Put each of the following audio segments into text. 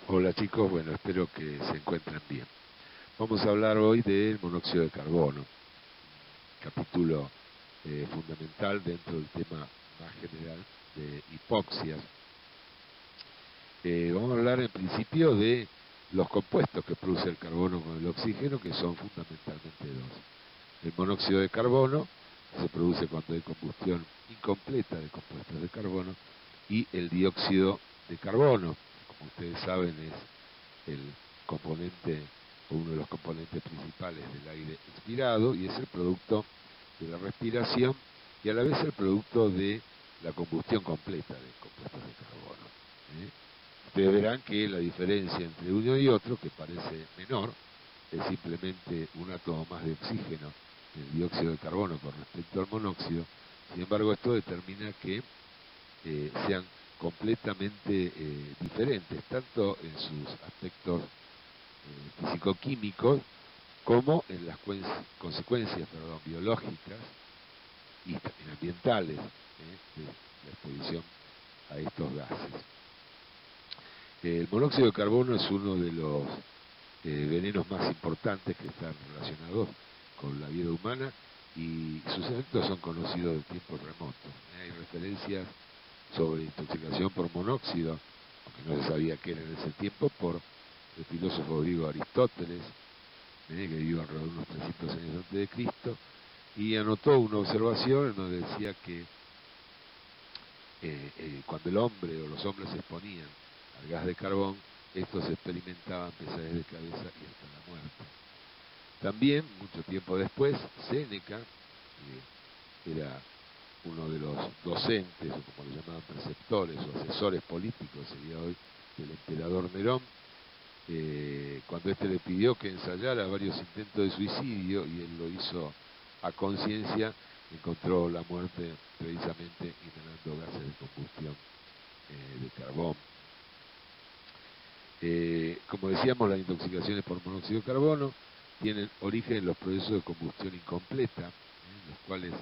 Hola chicos, bueno, espero que se encuentren bien. Vamos a hablar hoy del monóxido de carbono, un capítulo fundamental dentro del tema más general de hipoxias. Vamos a hablar en principio de los compuestos que produce el carbono con el oxígeno, que son fundamentalmente dos. El monóxido de carbono se produce cuando hay combustión incompleta de compuestos de carbono, y el dióxido de carbono, como ustedes saben, es el componente o uno de los componentes principales del aire expirado, y es el producto de la respiración y a la vez el producto de la combustión completa de compuestos de carbono. ¿eh? Ustedes verán que la diferencia entre uno y otro, que parece menor, es simplemente un átomo más de oxígeno, el dióxido de carbono, con respecto al monóxido. Sin embargo, esto determina que sean completamente diferentes, tanto en sus aspectos físico-químicos como en las consecuencias biológicas y también ambientales de la exposición a estos gases. El monóxido de carbono es uno de los venenos más importantes que están relacionados con la vida humana, y sus efectos son conocidos de tiempos remotos. Hay referencias sobre intoxicación por monóxido, aunque no se sabía qué era en ese tiempo, por el filósofo griego Aristóteles, que vivió alrededor de unos 300 años antes de Cristo, y anotó una observación en donde decía que cuando el hombre o los hombres se exponían al gas de carbón, estos experimentaban pesadez de cabeza y hasta la muerte. También, mucho tiempo después, Séneca, que era uno de los docentes, o como lo llamaban, preceptores o asesores políticos, sería hoy, del emperador Nerón, cuando éste le pidió que ensayara varios intentos de suicidio y él lo hizo a conciencia, encontró la muerte precisamente inhalando gases de combustión de carbón. Como decíamos, las intoxicaciones por monóxido de carbono tienen origen en los procesos de combustión incompleta, en los cuales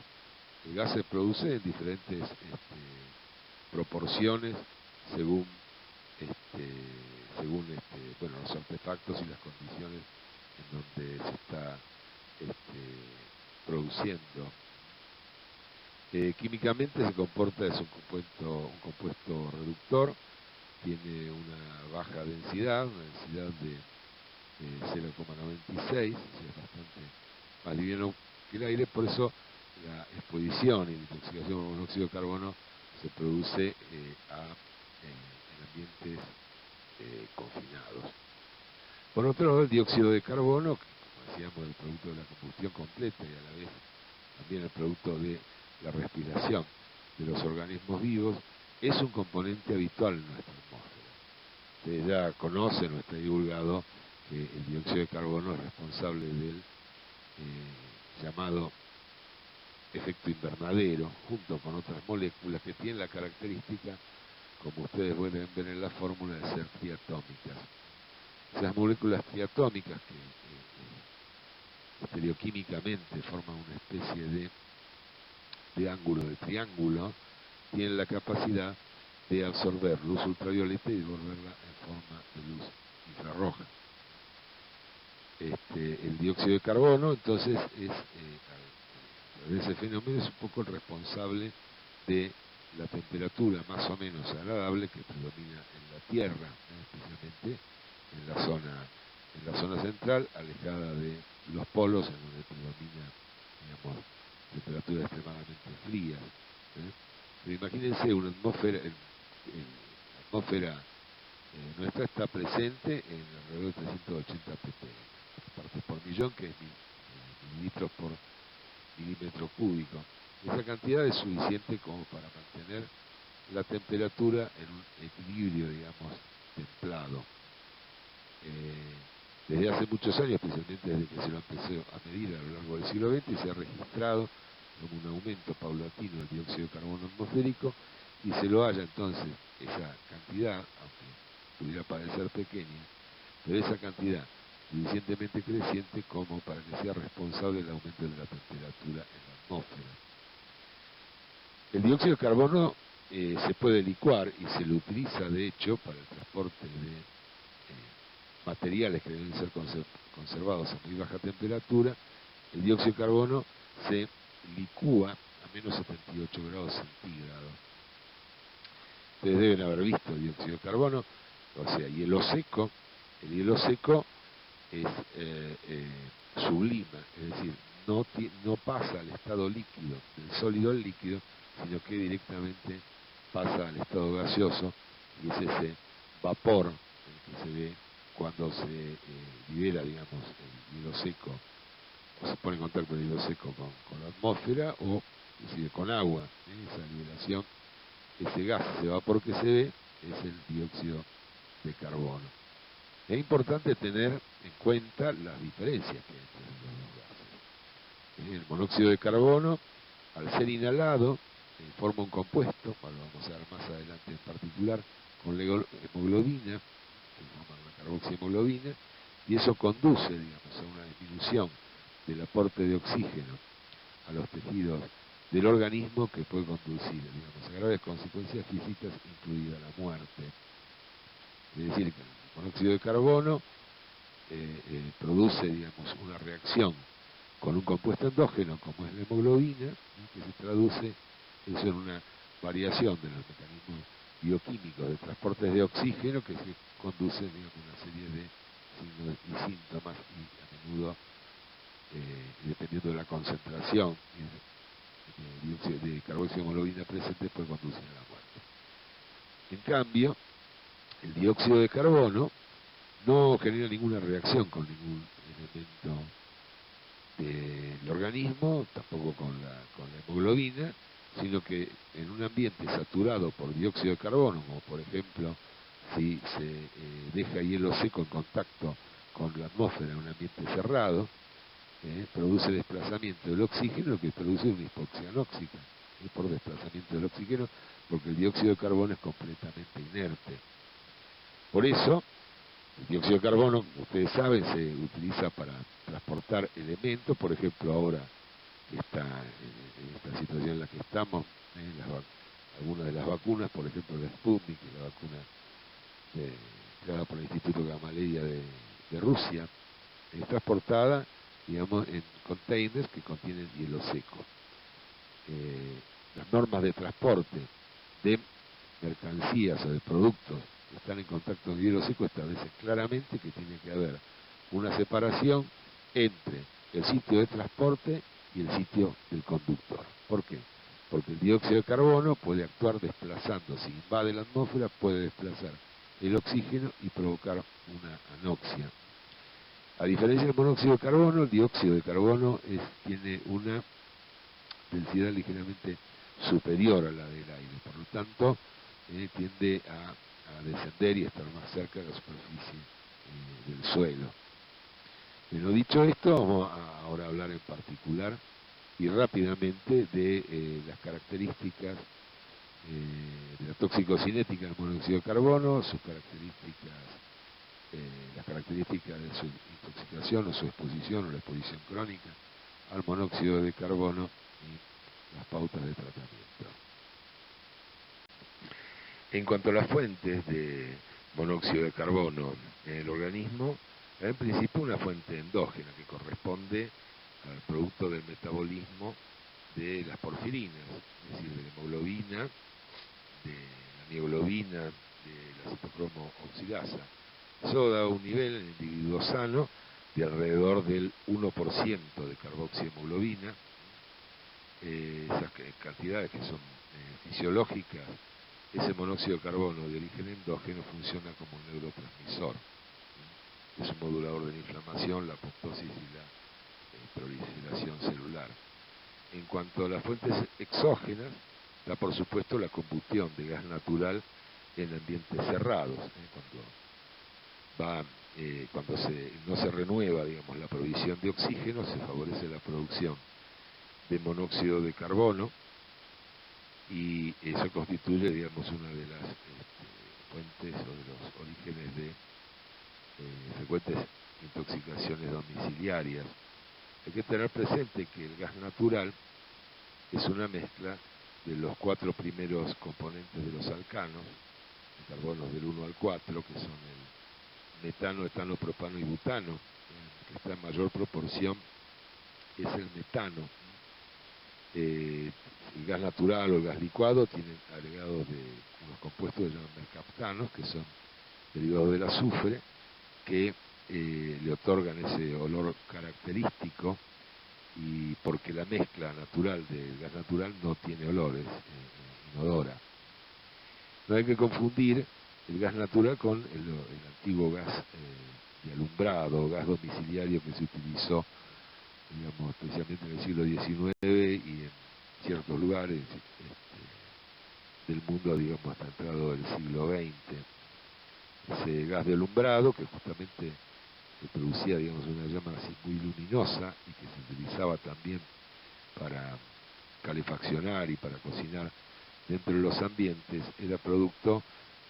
el gas se produce en diferentes proporciones según los artefactos y las condiciones en donde se está produciendo. Químicamente se comporta, es un compuesto reductor, tiene una baja densidad, una densidad de 0,96, o sea, es bastante más liviano que el aire. Por eso la exposición y la intoxicación por monóxido de carbono se produce en ambientes confinados. Por otro lado, el dióxido de carbono, que como decíamos es el producto de la combustión completa y a la vez también el producto de la respiración de los organismos vivos, es un componente habitual en nuestra atmósfera. Ustedes ya conocen o está divulgado que el dióxido de carbono es responsable del llamado efecto invernadero, junto con otras moléculas que tienen la característica, como ustedes pueden ver en la fórmula, de ser triatómicas. Esas moléculas triatómicas que estereoquímicamente forman una especie de ángulo, de triángulo, tienen la capacidad de absorber luz ultravioleta y devolverla en forma de luz infrarroja. El dióxido de carbono, entonces, de ese fenómeno es un poco el responsable de la temperatura más o menos agradable que predomina en la Tierra, especialmente en la zona central, alejada de los polos, en donde predomina, digamos, temperaturas extremadamente frías. Pero imagínense una atmósfera, la atmósfera nuestra está presente en alrededor de 380 ppm, partes por millón, que es mililitros por milímetro cúbico. Esa cantidad es suficiente como para mantener la temperatura en un equilibrio, digamos, templado. Desde hace muchos años, especialmente desde que se lo empezó a medir a lo largo del siglo XX, se ha registrado como un aumento paulatino del dióxido de carbono atmosférico, y se lo halla entonces esa cantidad, aunque pudiera parecer pequeña, pero esa cantidad suficientemente creciente como para que sea responsable del aumento de la temperatura en la atmósfera. El dióxido de carbono se puede licuar y se lo utiliza de hecho para el transporte de materiales que deben ser conservados a muy baja temperatura, el dióxido de carbono se licúa a menos 78 grados centígrados. Ustedes deben haber visto el dióxido de carbono, o sea, hielo seco. El hielo seco es sublima, es decir, no pasa al estado líquido, del sólido al líquido, sino que directamente pasa al estado gaseoso, y es ese vapor que se ve cuando se libera, digamos, el hielo seco, o se pone en contacto el hielo seco con la atmósfera, o inclusive con agua. Esa liberación, ese gas, ese vapor que se ve, es el dióxido de carbono. Es importante tener en cuenta las diferencias que hay entre los dos gases. El monóxido de carbono, al ser inhalado, forma un compuesto, cual lo vamos a ver más adelante en particular, con la hemoglobina, que forma la carboxihemoglobina, y eso conduce, digamos, a una disminución del aporte de oxígeno a los tejidos del organismo, que puede conducir, digamos, a graves consecuencias físicas, incluida la muerte. Es decir, que el monóxido de carbono produce, digamos, una reacción con un compuesto endógeno como es la hemoglobina, ¿no?, que se traduce eso en una variación de los mecanismos bioquímicos de transportes de oxígeno, que se conducen, digamos, a una serie de signos y síntomas, y a menudo, dependiendo de la concentración de dióxido de carboxihemoglobina presente, puede conducir a la muerte. En cambio, el dióxido de carbono no genera ninguna reacción con ningún elemento del organismo, tampoco con la hemoglobina, sino que en un ambiente saturado por dióxido de carbono, como por ejemplo si se deja hielo seco en contacto con la atmósfera en un ambiente cerrado, produce desplazamiento del oxígeno, lo que produce una hipoxia anóxica, por desplazamiento del oxígeno, porque el dióxido de carbono es completamente inerte. Por eso, el dióxido de carbono, ustedes saben, se utiliza para transportar elementos. Por ejemplo, ahora que está en esta situación en la que estamos, algunas de las vacunas, por ejemplo la Sputnik, la vacuna creada por el Instituto Gamaleya de Rusia, es transportada, digamos, en containers que contienen hielo seco. Las normas de transporte de mercancías o de productos que están en contacto con hielo seco establecen claramente que tiene que haber una separación entre el sitio de transporte y el sitio del conductor. ¿Por qué? Porque el dióxido de carbono puede actuar desplazando, si invade la atmósfera, puede desplazar el oxígeno y provocar una anoxia. A diferencia del monóxido de carbono, el dióxido de carbono tiene una densidad ligeramente superior a la del aire, por lo tanto tiende a descender y estar más cerca de la superficie del suelo. Pero dicho esto, vamos ahora a hablar en particular y rápidamente de las características de la toxicocinética del monóxido de carbono, sus características, las características de su intoxicación o su exposición o la exposición crónica al monóxido de carbono y las pautas de tratamiento. En cuanto a las fuentes de monóxido de carbono en el organismo, en principio una fuente endógena que corresponde al producto del metabolismo de las porfirinas, es decir, de la hemoglobina, de la mioglobina, de la citocromo oxidasa. Eso da un nivel en el individuo sano de alrededor del 1% de carboxihemoglobina. Esas cantidades que son fisiológicas, ese monóxido de carbono de origen endógeno funciona como un neurotransmisor. Es un modulador de la inflamación, la apoptosis y la proliferación celular. En cuanto a las fuentes exógenas, está por supuesto la combustión de gas natural en ambientes cerrados. Cuando no se renueva, digamos, la provisión de oxígeno, se favorece la producción de monóxido de carbono, y eso constituye, digamos, una de las fuentes o de los orígenes de frecuentes intoxicaciones domiciliarias. Hay que tener presente que el gas natural es una mezcla de los 4 primeros componentes de los alcanos, de carbonos del 1 al 4, que son el metano, etano, propano y butano. Que está en mayor proporción es el metano. El gas natural o el gas licuado tienen agregados de unos compuestos que se llaman mercaptanos, que son derivados del azufre, que le otorgan ese olor característico, y porque la mezcla natural del gas natural no tiene olores, inodora. No hay que confundir el gas natural con el antiguo gas de alumbrado, gas domiciliario que se utilizó, digamos, especialmente en el siglo XIX y en ciertos lugares del mundo, digamos, hasta entrado del siglo XX. Ese gas de alumbrado, que justamente se producía, digamos, una llama así muy luminosa y que se utilizaba también para calefaccionar y para cocinar dentro de los ambientes, era producto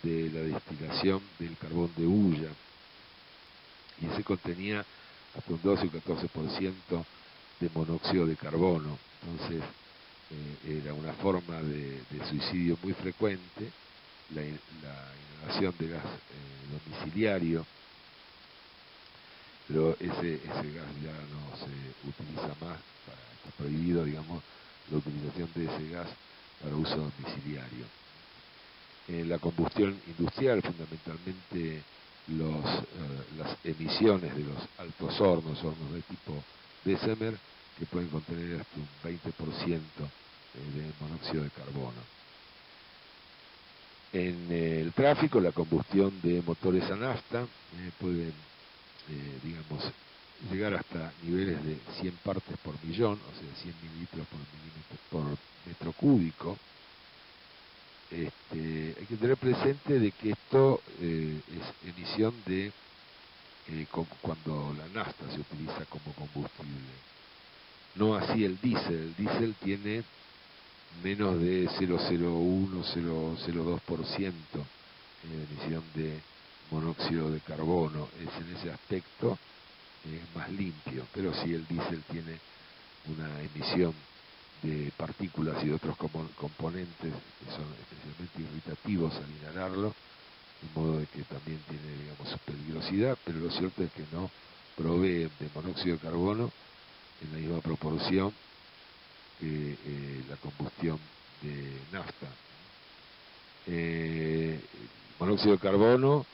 de la destilación del carbón de hulla, y ese contenía hasta un 12 o 14% de monóxido de carbono. Entonces era una forma de suicidio muy frecuente, la inhalación de gas domiciliario, pero ese gas ya no se utiliza más, está prohibido, digamos, la utilización de ese gas para uso domiciliario. En la combustión industrial, fundamentalmente las emisiones de los altos hornos de tipo Bessemer, que pueden contener hasta un 20% de monóxido de carbono. En el tráfico, la combustión de motores a nafta puede, digamos, llegar hasta niveles de 100 partes por millón, o sea, 100 mililitros por metro cúbico. Hay que tener presente de que esto es emisión de cuando la nafta se utiliza como combustible. No así el diésel tiene menos de 0,01-0,02% de emisión de monóxido de carbono. Es en ese aspecto más limpio, pero sí el diésel tiene una emisión de partículas y de otros componentes que son especialmente irritativos al inhalarlo, de modo de que también tiene, digamos, su peligrosidad, pero lo cierto es que no provee de monóxido de carbono en la misma proporción que la combustión de nafta. El monóxido de carbono,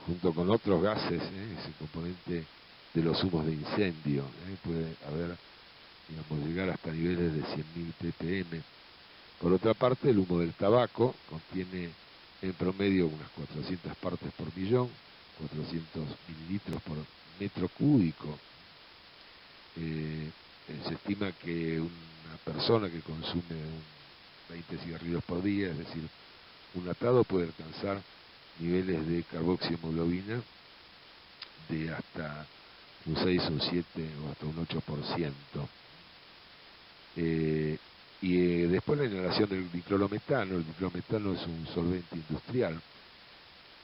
junto con otros gases, es el componente de los humos de incendio, puede haber, digamos, llegar hasta niveles de 100.000 ppm. Por otra parte, el humo del tabaco contiene en promedio unas 400 partes por millón, 400 mililitros por metro cúbico. Se estima que una persona que consume 20 cigarrillos por día, es decir, un atado, puede alcanzar niveles de carboxiemoglobina de hasta un 6, un 7 o hasta un 8%. Después la inhalación del diclorometano. El diclorometano es un solvente industrial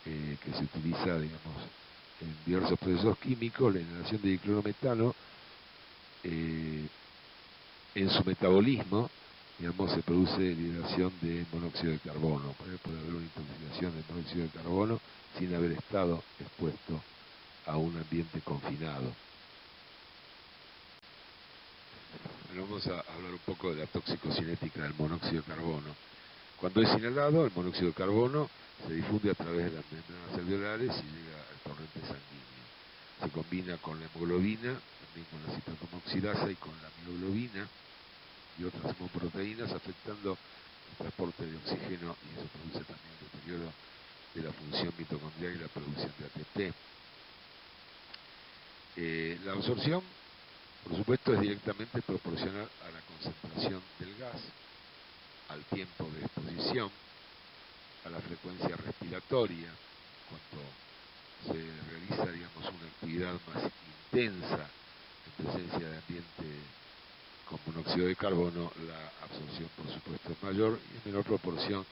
que se utiliza, digamos, en diversos procesos químicos. La inhalación de diclorometano, en su metabolismo, digamos, se produce liberación de monóxido de carbono. Puede haber una intoxicación de monóxido de carbono sin haber estado expuesto a un ambiente confinado. Bueno, vamos a hablar un poco de la toxicocinética del monóxido de carbono. Cuando es inhalado, el monóxido de carbono se difunde a través de las membranas alveolares y llega al torrente sanguíneo. Se combina con la hemoglobina, también con la citotomoxidasa y con la mioglobina y otras hemoproteínas, afectando el transporte de oxígeno, y eso produce también el deterioro de la función mitocondrial y la producción de ATP. La absorción, por supuesto, es directamente proporcional a la concentración del gas, al tiempo de exposición, a la frecuencia respiratoria. Cuando se realiza, digamos, una actividad más intensa en presencia de ambiente con monóxido de carbono, la absorción, por supuesto, es mayor y en menor proporción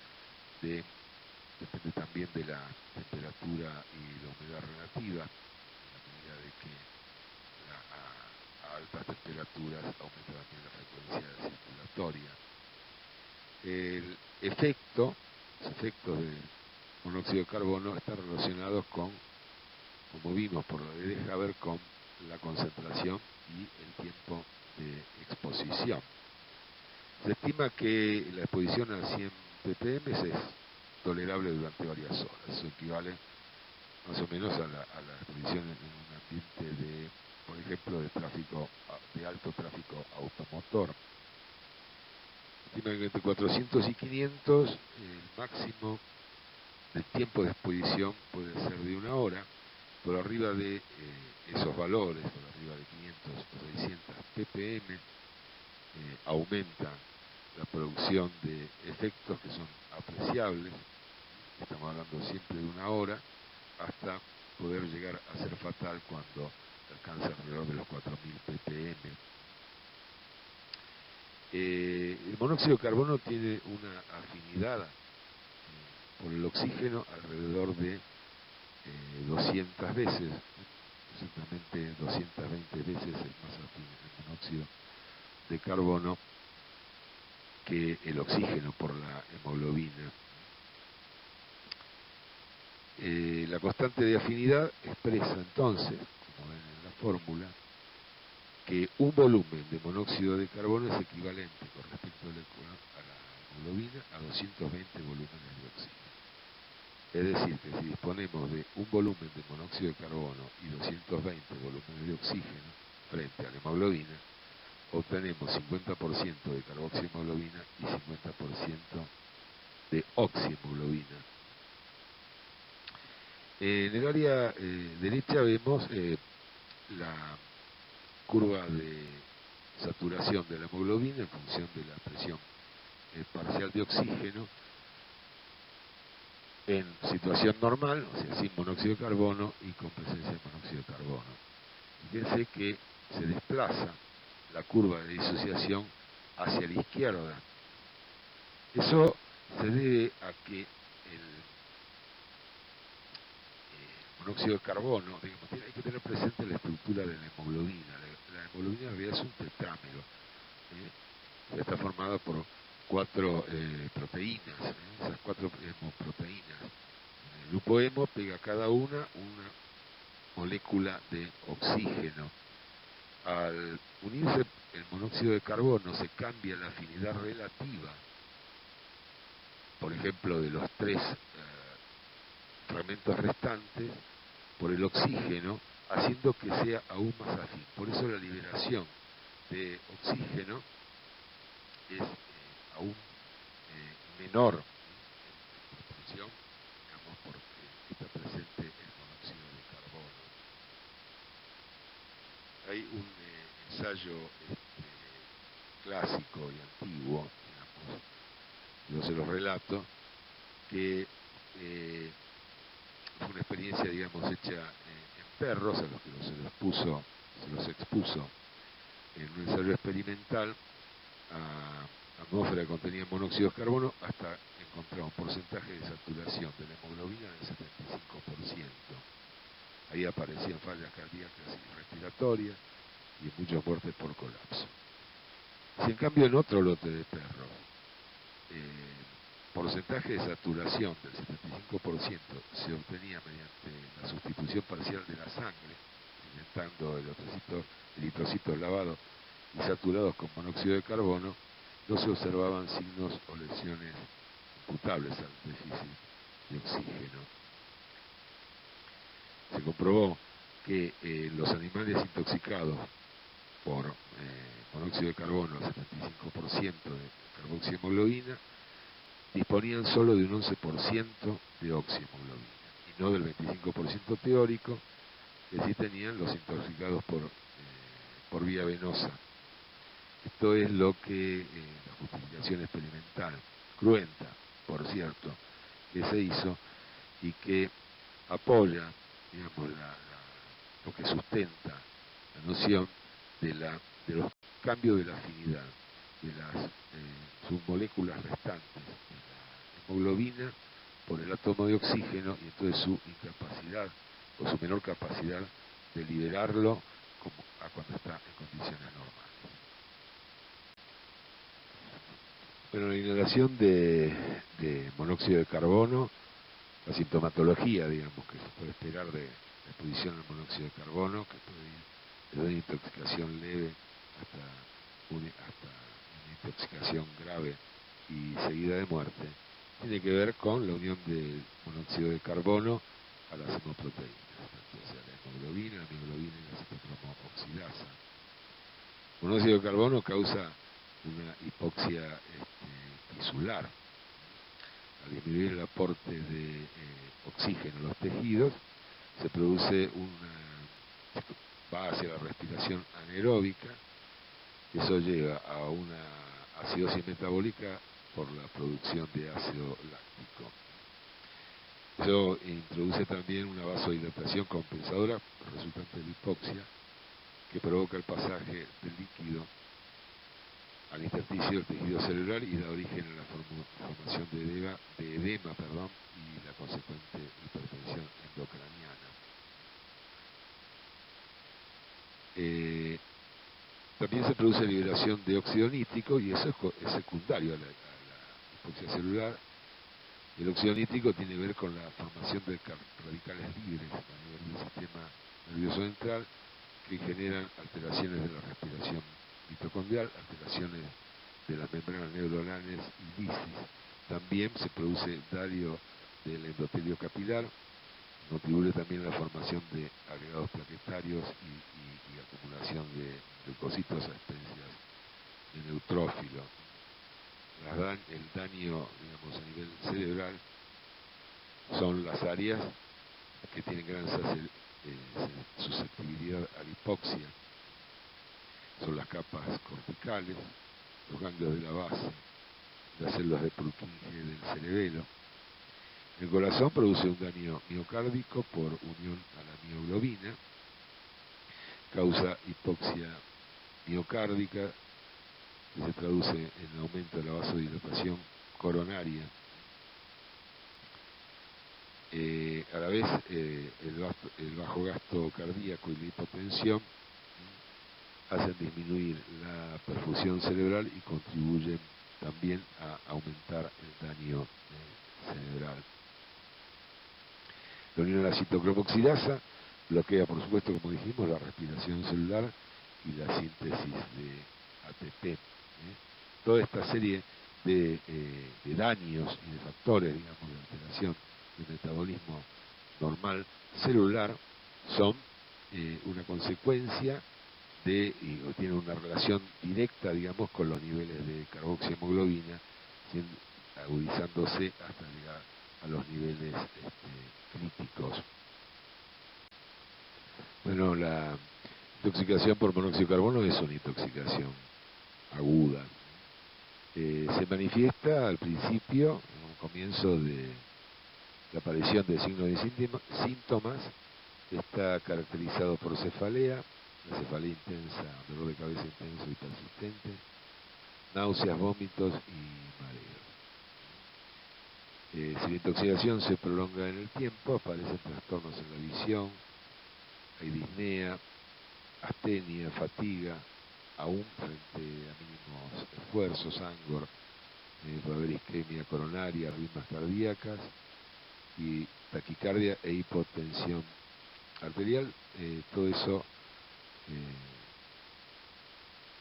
depende también de la temperatura y la humedad relativa, en la medida de que a altas temperaturas aumenta también la frecuencia circulatoria. Los efectos del monóxido de carbono están relacionados con como vimos por lo de deja ver con la concentración y el tiempo de exposición. Se estima que la exposición a 100 ppm es tolerable durante varias horas. Eso equivale más o menos a la exposición en un ambiente de, por ejemplo, de alto tráfico automotor. Se estima que entre 400 y 500 el máximo del tiempo de exposición puede ser de 1 hora. Por arriba de esos valores, por arriba de 500 o 600 ppm, aumenta la producción de efectos que son apreciables. Estamos hablando siempre de 1 hora, hasta poder llegar a ser fatal cuando alcanza alrededor de los 4000 ppm. El monóxido de carbono tiene una afinidad por el oxígeno alrededor de 200 veces, exactamente 220 veces es más afín el monóxido de carbono que el oxígeno por la hemoglobina. La constante de afinidad expresa entonces, como ven en la fórmula, que un volumen de monóxido de carbono es equivalente con respecto a la hemoglobina a 220 volúmenes de oxígeno. Es decir, que si disponemos de un volumen de monóxido de carbono y 220 volúmenes de oxígeno frente a la hemoglobina, obtenemos 50% de carboxihemoglobina y 50% de oxihemoglobina. En el área derecha vemos la curva de saturación de la hemoglobina en función de la presión parcial de oxígeno en situación normal, o sea, sin monóxido de carbono y con presencia de monóxido de carbono. Fíjense que se desplaza la curva de disociación hacia la izquierda. Eso se debe a que el monóxido de carbono, digamos, hay que tener presente la estructura de la hemoglobina. La hemoglobina en realidad es un tetrámero. Está formada por 4 proteínas. Esas 4 hemoproteínas. En el grupo hemo pega cada una molécula de oxígeno. Al unirse el monóxido de carbono se cambia la afinidad relativa, por ejemplo, de los 3 fragmentos restantes por el oxígeno, haciendo que sea aún más afín. Por eso la liberación de oxígeno es aún menor en proporción, digamos, porque está presente el monóxido de carbono. Hay un ensayo clásico y antiguo, digamos, yo se los relato, que fue una experiencia, digamos, hecha en perros, a los que se los expuso en un ensayo experimental a atmósfera que contenía monóxido de carbono hasta encontrar un porcentaje de saturación de la hemoglobina del 75%. Ahí aparecían fallas cardíacas y respiratorias y muchas muertes por colapso. Si en cambio en otro lote de perros porcentaje de saturación del 75% se obtenía mediante la sustitución parcial de la sangre, inventando eritrocitos lavados y saturados con monóxido de carbono, no se observaban signos o lesiones imputables al déficit de oxígeno. Se comprobó que los animales intoxicados por monóxido de carbono, el 75% de carboxihemoglobina, disponían solo de un 11% de oxihemoglobina y no del 25% teórico que sí tenían los intoxicados por vía venosa. Esto es lo que la justificación experimental, cruenta, por cierto, que se hizo y que apoya, digamos, lo que sustenta la noción de los cambios de la afinidad de las submoléculas restantes de la hemoglobina por el átomo de oxígeno y entonces su incapacidad o su menor capacidad de liberarlo a cuando está en condiciones normales. Bueno, la inhalación de monóxido de carbono, la sintomatología, digamos, que se puede esperar de la exposición al monóxido de carbono, que puede ir desde una intoxicación leve hasta una intoxicación grave y seguida de muerte, tiene que ver con la unión del monóxido de carbono a las hemoproteínas, tanto sea la hemoglobina y la citocromo-oxidasa. El monóxido de carbono causa una hipoxia tisular. Al disminuir el aporte de oxígeno a los tejidos, se produce va hacia la respiración anaeróbica. Eso lleva a una acidosis metabólica por la producción de ácido láctico. Eso introduce también una vasodilatación compensadora resultante de la hipoxia, que provoca el pasaje del líquido al intersticio del tejido celular y da origen a la formación de edema y la consecuente hipertensión endocraniana. También se produce liberación de óxido nítrico y eso es secundario a la hipoxia celular. El óxido nítrico tiene que ver con la formación de radicales libres a nivel del sistema nervioso central que generan alteraciones de la respiración mitocondrial, alteraciones de las membranas neuronales y lisis. También se produce daño del endotelio capilar, contribuye también a la formación de agregados plaquetarios y acumulación de leucocitos a expensas de neutrófilo. El daño, digamos, a nivel cerebral son las áreas que tienen gran susceptibilidad a la hipoxia. Son las capas corticales, los ganglios de la base, las células de Purkinje del cerebelo. El corazón produce un daño miocárdico por unión a la mioglobina, causa hipoxia miocárdica, que se traduce en aumento de la vasodilatación coronaria. A la vez, el bajo gasto cardíaco y la hipotensión hacen disminuir la perfusión cerebral y contribuyen también a aumentar el daño cerebral. La unión a la citocromoxidasa bloquea, por supuesto, como dijimos, la respiración celular y la síntesis de ATP. Toda esta serie de daños y de factores, digamos, de alteración del metabolismo normal celular son una consecuencia o tienen una relación directa, digamos, con los niveles de carboxihemoglobina, agudizándose hasta llegar a los niveles críticos. Bueno, la intoxicación por monóxido de carbono es una intoxicación aguda. Se manifiesta al principio, en un comienzo de la aparición de signos y síntomas. Está caracterizado por cefalea, la cefalea intensa, dolor de cabeza intenso y persistente, náuseas, vómitos y mareos. Si la intoxicación se prolonga en el tiempo, aparecen trastornos en la visión, hay disnea, astenia, fatiga, aún frente a mínimos esfuerzos, angor, puede haber isquemia coronaria, arritmias cardíacas y taquicardia e hipotensión arterial. Todo eso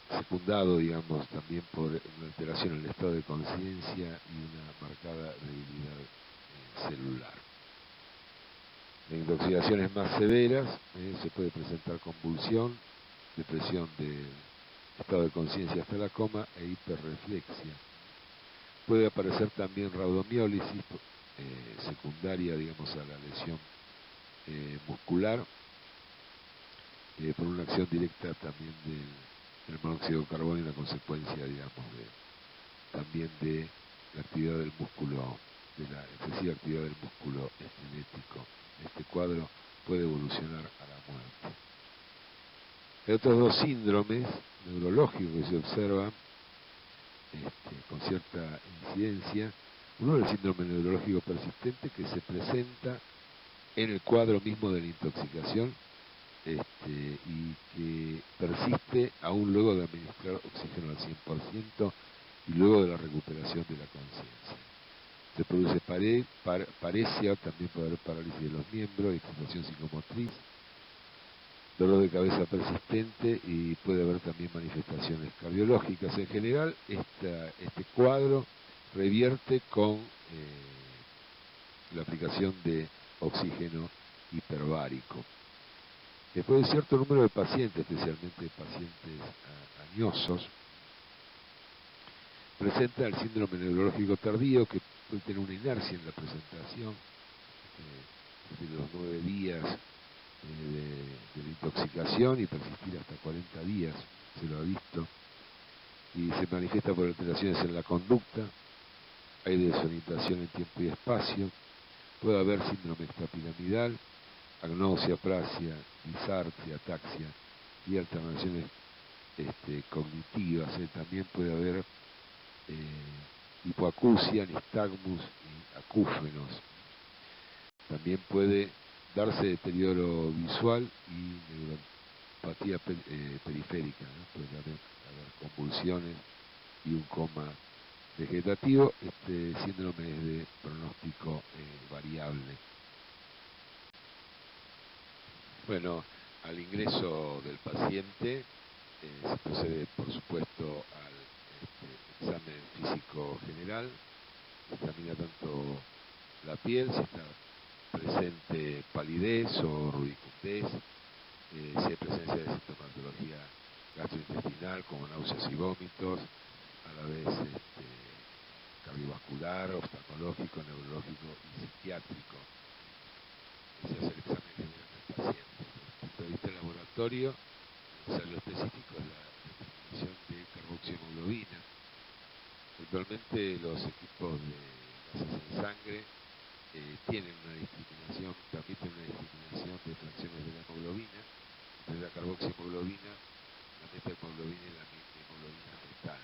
secundado, digamos, también por una alteración en el estado de conciencia y una marcada debilidad celular. En intoxicaciones más severas se puede presentar convulsión, depresión del estado de conciencia hasta la coma e hiperreflexia. Puede aparecer también raudomiólisis secundaria, digamos, a la lesión muscular, por una acción directa también del monóxido de carbono y una consecuencia, digamos, también de la actividad del músculo, de la excesiva actividad del músculo esquelético. Este cuadro puede evolucionar a la muerte. Hay otros dos síndromes neurológicos que se observan con cierta incidencia. Uno es el síndrome neurológico persistente, que se presenta en el cuadro mismo de la intoxicación y que persiste aún luego de administrar oxígeno al 100% y luego de la recuperación de la conciencia. Se produce paresia, también puede haber parálisis de los miembros, excitación psicomotriz, dolor de cabeza persistente y puede haber también manifestaciones cardiológicas. En general, este cuadro revierte con la aplicación de oxígeno hiperbárico. Después de cierto número de pacientes, especialmente pacientes añosos, presenta el síndrome neurológico tardío, que puede tener una inercia en la presentación de los 9 días de la intoxicación y persistir hasta 40 días, se lo ha visto, y se manifiesta por alteraciones en la conducta, hay desorientación en tiempo y espacio, puede haber síndrome extrapiramidal, agnosia, aprasia, disartria, ataxia y alteraciones cognitivas. También puede haber hipoacusia, nistagmus y acúfenos. También puede darse deterioro visual y neuropatía periférica, ¿no? Puede haber convulsiones y un coma vegetativo. Este síndrome es de pronóstico variable. Bueno, al ingreso del paciente se procede, por supuesto, al examen físico general. Se examina tanto la piel, si está presente palidez o rubicundez, si hay presencia de sintomatología gastrointestinal como náuseas y vómitos, a la vez cardiovascular, oftalmológico, neurológico y psiquiátrico. Ese es el examen general del paciente. Desde el punto de vista del laboratorio, el ensayo específico es la determinación de carboxiemoglobina. Actualmente los equipos de gases en sangre tienen una discriminación, permiten una discriminación de fracciones de la hemoglobina, entre la carboxiemoglobina, la metahemoglobina y la hemoglobina fetal.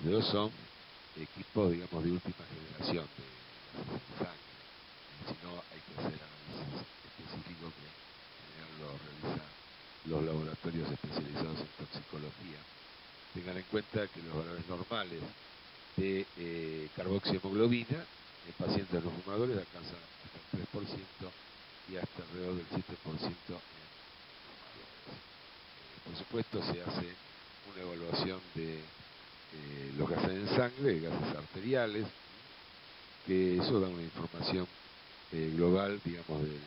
Luego son equipos, digamos, de última generación de gases en sangre. Si no, hay que hacer análisis específico que en general lo realizan los laboratorios especializados en toxicología. Tengan en cuenta que los valores normales de carboxiemoglobina en pacientes no fumadores alcanzan hasta el 3% y hasta alrededor del 7% en fumadores. Por supuesto, se hace una evaluación de los gases en sangre, gases arteriales, que eso da una información global, digamos, del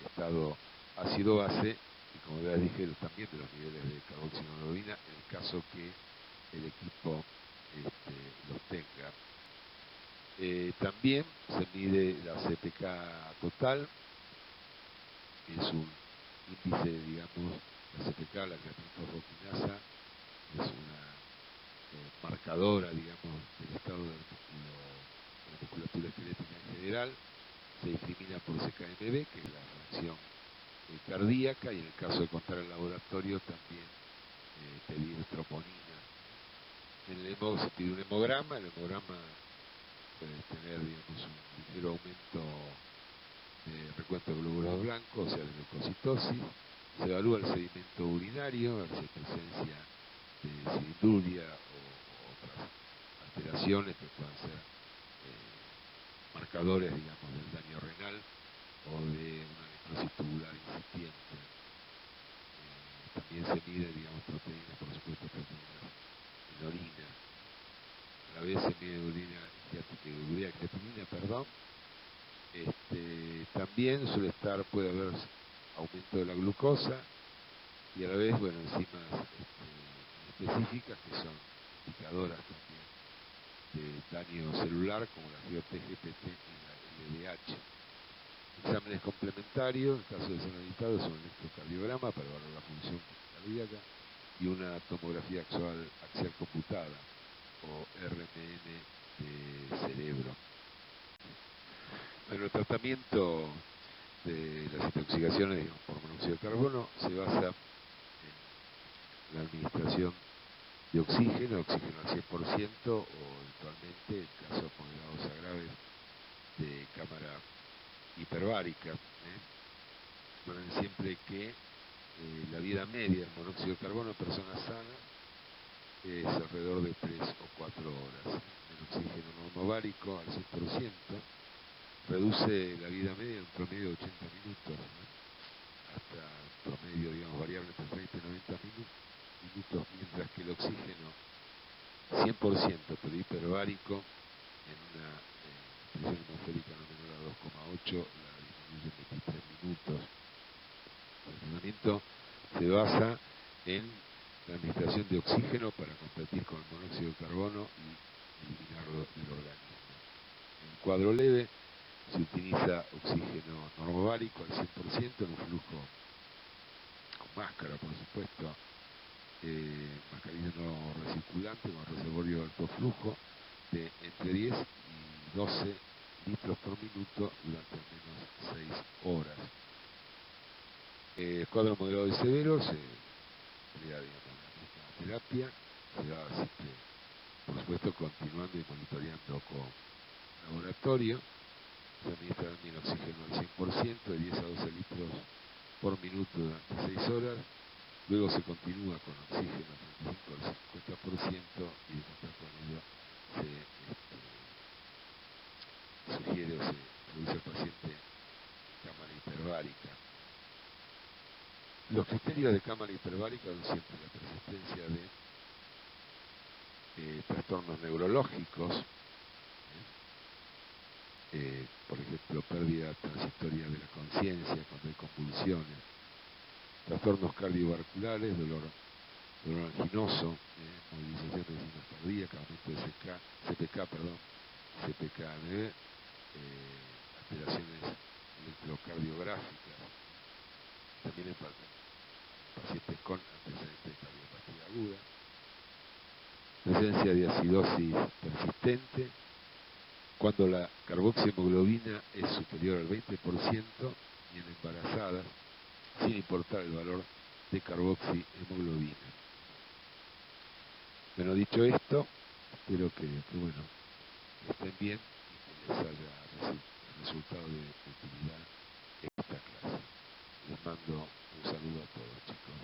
estado ácido-base y, como ya dije, también de los niveles de carboxiemoglobina en el caso que el equipo los tenga. También se mide la CPK total, que es un índice, digamos, la CPK, la creatinina es una marcadora, digamos, del estado de la musculatura esquelética en general. Se discrimina por CKMB, que es la fracción cardíaca, y en el caso de contar el laboratorio también pedir troponina. En el se pide un hemograma, el hemograma puede tener, digamos, un ligero aumento de recuento de glóbulos blancos, o sea, de leucocitosis. Se evalúa el sedimento urinario, a ver si hay presencia de cilinduria o otras alteraciones que puedan ser marcadores, digamos, del daño renal o de una necrosis tubular incipiente. También se mide, digamos, proteínas, por supuesto, proteínas en orina. A la vez se mide urea creatinina, perdón. También puede haber aumento de la glucosa y a la vez, bueno, enzimas específicas que son indicadoras también de daño celular, como la GOT-GPT y la LDH. Exámenes complementarios, en caso de ser necesitado, son un electrocardiograma para evaluar la función cardíaca y una tomografía axial computada, o RMN de cerebro. Bueno, el tratamiento de las intoxicaciones por monóxido de carbono se basa en la administración de oxígeno al 100% o eventualmente, en casos moderados a graves, de cámara hiperbárica. Recuerden siempre que la vida media del monóxido de carbono en personas sanas es alrededor de 3 o 4 horas. En oxígeno normovárico al 100%, reduce la vida media en un promedio de 80 minutos, ¿no? Hasta promedio, digamos, variable entre 30 y 90 minutos, mientras que el oxígeno 100% pero hiperbárico en una presión atmosférica no menor a 2,8 la disminuye en 23 minutos. El tratamiento se basa en la administración de oxígeno para competir con el monóxido de carbono y eliminarlo del organismo. En el cuadro leve se utiliza oxígeno normovárico al 100% en un flujo con máscara, por supuesto, mascarilla no recirculante con reservorio de alto flujo de entre 10 y 12 litros por minuto durante al menos 6 horas. El cuadro moderado y severo se emplea, digamos, la misma terapia, se va siempre, por supuesto, continuando y monitoreando con laboratorio. Se administra también oxígeno al 100%, de 10 a 12 litros por minuto durante 6 horas. Luego se continúa con oxígeno al 35 al 50% y de contar con ello se sugiere o se introduce al paciente en cámara hiperbárica. Los criterios de cámara hiperbárica son siempre la persistencia de trastornos neurológicos, por ejemplo, pérdida transitoria de la conciencia cuando hay convulsiones, trastornos cardiovasculares, dolor anginoso, movilización de enzimas cardíacas, aumento de CPK leve, alteraciones electrocardiográficas, también en pacientes con antecedentes de cardiopatía aguda, presencia de acidosis persistente, cuando la carboxihemoglobina es superior al 20% y en embarazadas, sin importar el valor de carboxihemoglobina. Bueno, dicho esto, espero que estén bien y que les haya resultado de utilidad esta clase. Les mando un saludo a todos, chicos.